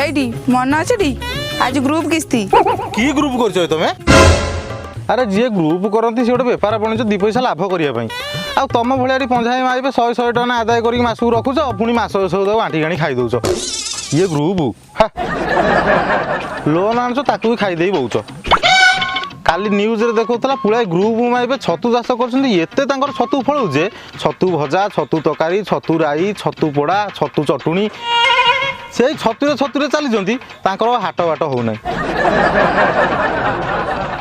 এইটি মনে আছে आज ग्रुप किस्ती की ग्रुप कर तुम अरे जी ग्रुप करती सी गोटे बेपार बणिज दी पैसा लाभ करने आ तुम भाई पंजाई मारे 100 टका आदाय कर मासक रखुच पुणी मास आंटी आनी खाई दौच ये ग्रुप लोन आनुच ताकू भी खाईदे बहुच काली न्यूज रे देखौतला पुराय ग्रुप माइबे छतु चाष कर छतु फलू जे छतु भजा छतु तरकारी छतु राई छतु पोड़ा छतु चटुणी से छतुरे चली हाट बाट हो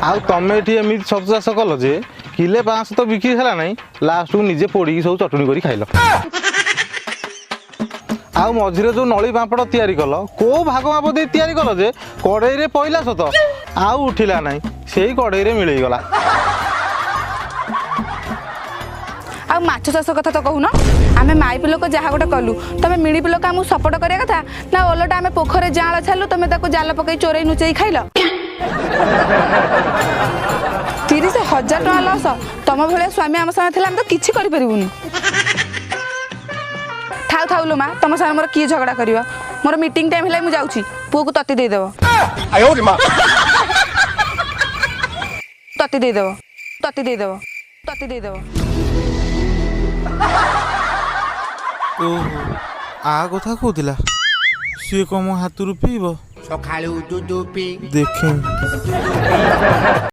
आउ तमें एमती छतु चाष कल जे किले 500 तो बिक्री है ना लास्ट को निजे पोड़ी सब चटुणी कर खाइल आउ मझे जो नली पापड़ तैयारी कल को भाग माप दे तैयारी कल जे कड़ई रे पइला सत आउ उठिला ना से कड़ई रे मिलगला आ माछ चाष कथा तो कहून आमे माई पिलो को जहाँ गोटे कलु तमें मिड़ी पिलो को आमको सपोर्ट करिया कथा ना ओलटा आमे पोखरे जाल छालु तमें ताको जाल पकई चोरई नुचई खाइल 30,000 टका लस तम भाया स्वामी आम सामने थिला तो किछि करि परिबुनी थाउ थाउ लो माँ तुम सामने मोर किए झगड़ा कर मोर मीटिंग टाइम है मुझे जाऊँगी पुओ को तत्ती देदेव तत्ती देदेव तत्ती देदेव तत्ती देदेव आ कथा कहला सी कम हाथ पीब सकाळू दूध पी देखे